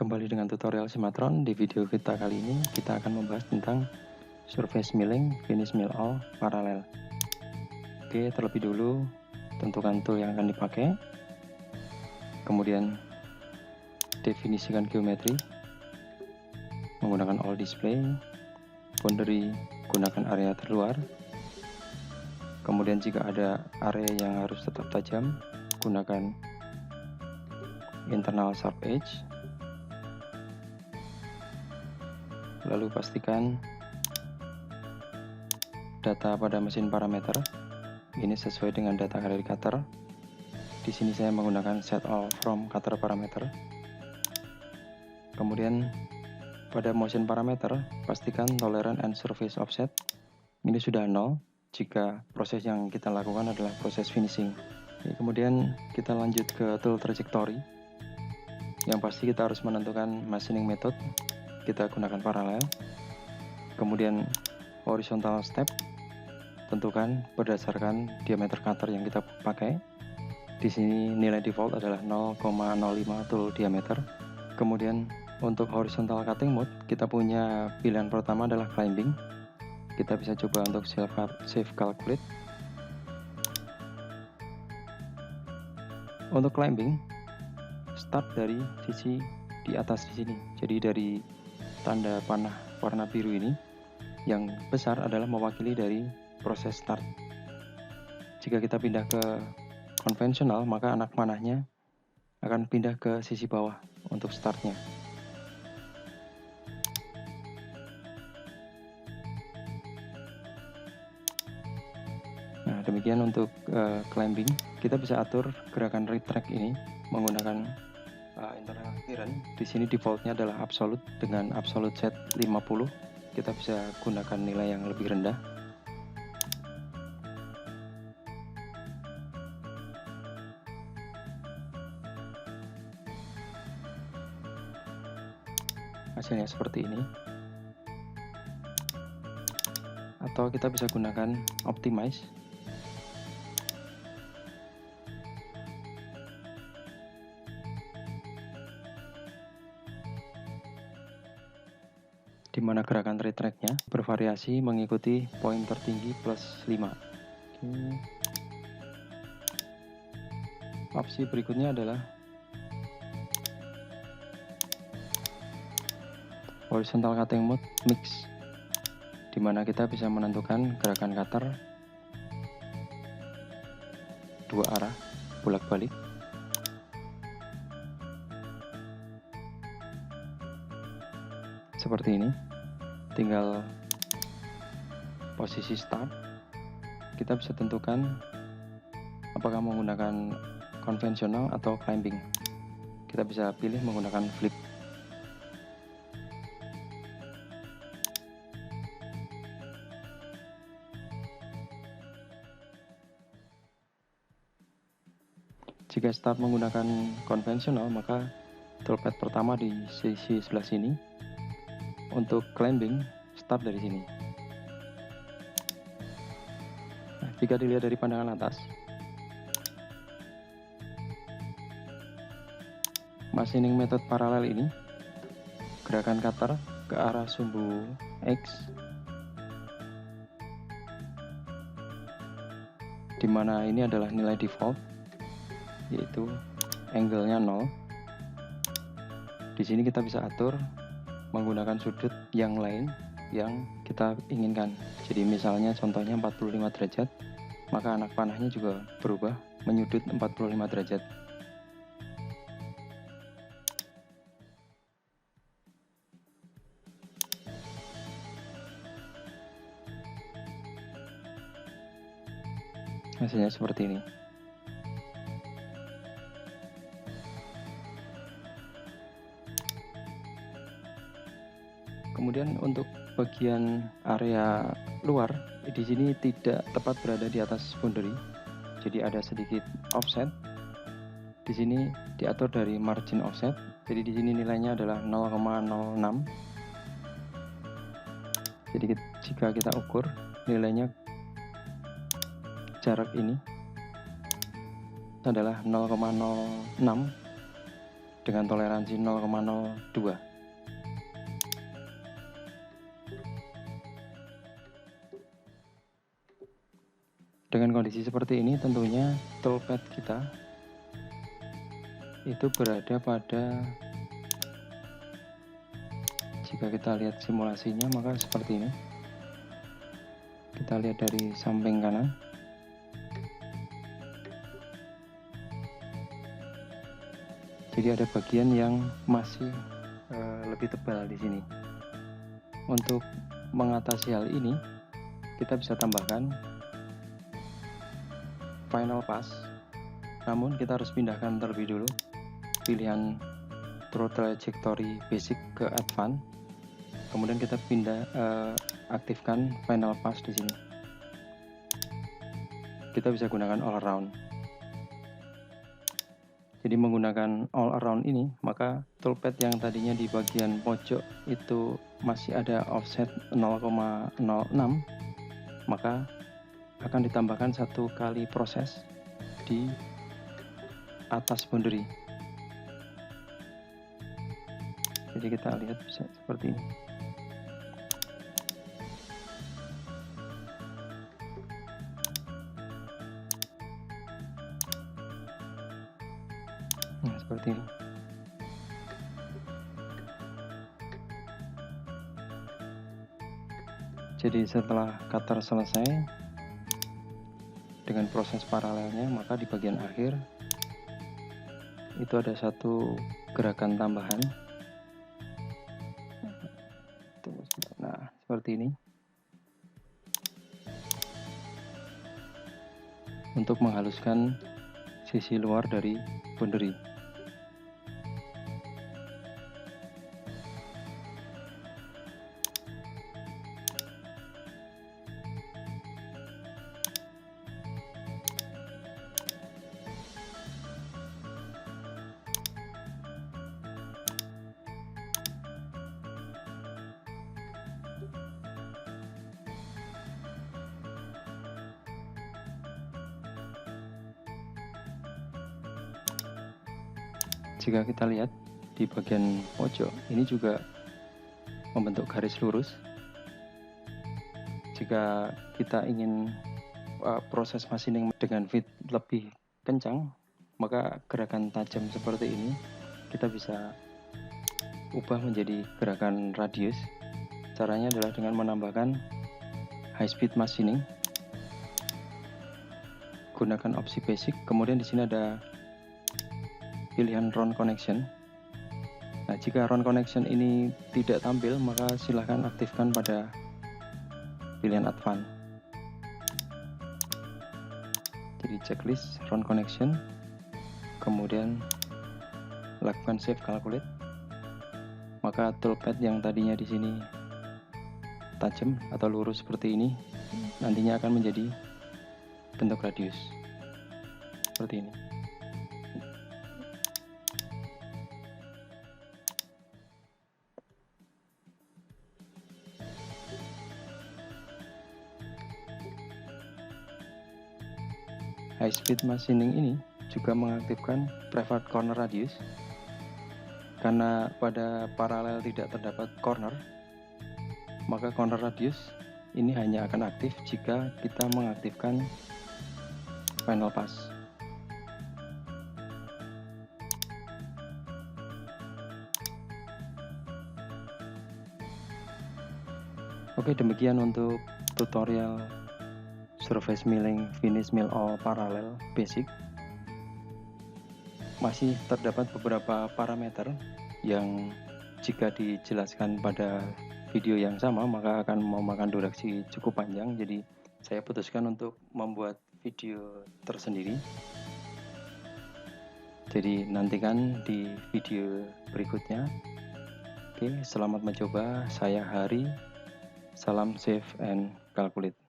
Kembali dengan tutorial Simatron. Di video kita kali ini kita akan membahas tentang surface milling, finish mill all, paralel. Oke, terlebih dulu tentukan tool yang akan dipakai, kemudian definisikan geometri menggunakan all display, boundary gunakan area terluar, kemudian jika ada area yang harus tetap tajam gunakan internal sharp edge. Lalu pastikan data pada mesin parameter ini sesuai dengan data dari cutter. Di sini saya menggunakan set all from cutter parameter. Kemudian pada motion parameter pastikan tolerance and surface offset ini sudah 0 jika proses yang kita lakukan adalah proses finishing. Kemudian kita lanjut ke tool trajectory. Yang pasti kita harus menentukan machining method. Kita gunakan paralel, kemudian horizontal step tentukan berdasarkan diameter cutter yang kita pakai. Di sini nilai default adalah 0,05 tool diameter. Kemudian untuk horizontal cutting mode kita punya pilihan pertama adalah climbing. Kita bisa coba untuk save calculate. Untuk climbing start dari sisi di atas di sini. Jadi dari tanda panah warna biru ini yang besar adalah mewakili dari proses start. Jika kita pindah ke konvensional, maka anak panahnya akan pindah ke sisi bawah untuk startnya. Nah, demikian untuk climbing. Kita bisa atur gerakan retract ini menggunakan internal clearance. Di sini defaultnya adalah absolute dengan absolute set 50. Kita bisa gunakan nilai yang lebih rendah. Hasilnya seperti ini. Atau kita bisa gunakan optimize. Di mana gerakan retract-nya bervariasi mengikuti poin tertinggi plus 5. Opsi berikutnya adalah horizontal cutting mode mix, di mana kita bisa menentukan gerakan cutter dua arah bolak-balik. Seperti ini, tinggal posisi start. Kita bisa tentukan apakah menggunakan konvensional atau climbing. Kita bisa pilih menggunakan flip. Jika start menggunakan konvensional, maka toolpad pertama di sisi sebelah sini. Untuk climbing, start dari sini. Nah, jika dilihat dari pandangan atas, machining method paralel ini, gerakan cutter ke arah sumbu X, di mana ini adalah nilai default, yaitu angle-nya 0. Di sini kita bisa atur menggunakan sudut yang lain yang kita inginkan. Jadi misalnya contohnya 45 derajat, maka anak panahnya juga berubah menyudut 45 derajat. Hasilnya seperti ini. Kemudian untuk bagian area luar, di sini tidak tepat berada di atas boundary. Jadi ada sedikit offset. Di sini diatur dari margin offset. Jadi di sini nilainya adalah 0,06. Jadi jika kita ukur nilainya jarak ini adalah 0,06 dengan toleransi 0,02. Dengan kondisi seperti ini tentunya toolpad kita itu berada pada, jika kita lihat simulasinya maka seperti ini. Kita lihat dari samping kanan. Jadi ada bagian yang masih lebih tebal di sini. Untuk mengatasi hal ini, kita bisa tambahkan final pass. Namun kita harus pindahkan terlebih dulu pilihan True Trajectory Basic ke Advance. Kemudian kita aktifkan final pass di sini. Kita bisa gunakan all around. Jadi menggunakan all around ini, maka toolpad yang tadinya di bagian pojok itu masih ada offset 0,06, maka akan ditambahkan satu kali proses di atas boundary. Jadi kita lihat bisa seperti ini. Nah, seperti ini. Jadi setelah cutter selesai dengan proses paralelnya, maka di bagian akhir itu ada satu gerakan tambahan. Nah, seperti ini. Untuk menghaluskan sisi luar dari boundary. Jika kita lihat di bagian pojok, ini juga membentuk garis lurus. Jika kita ingin proses machining dengan fit lebih kencang, maka gerakan tajam seperti ini kita bisa ubah menjadi gerakan radius. Caranya adalah dengan menambahkan high speed machining. Gunakan opsi basic, kemudian di sini ada pilihan round connection. Nah, jika round connection ini tidak tampil, maka silahkan aktifkan pada pilihan advance. Jadi checklist round connection, kemudian lakukan save calculate. Maka toolpad yang tadinya di sini tajam atau lurus seperti ini, nantinya akan menjadi bentuk radius seperti ini. High speed machining ini juga mengaktifkan private corner radius. Karena pada paralel tidak terdapat corner, maka corner radius ini hanya akan aktif jika kita mengaktifkan final pass. Oke, demikian untuk tutorial surface milling finish mill all parallel basic. Masih terdapat beberapa parameter yang jika dijelaskan pada video yang sama maka akan memakan durasi cukup panjang. Jadi saya putuskan untuk membuat video tersendiri. Jadi nantikan di video berikutnya. Oke, selamat mencoba. Saya Hari. Salam save and calculate.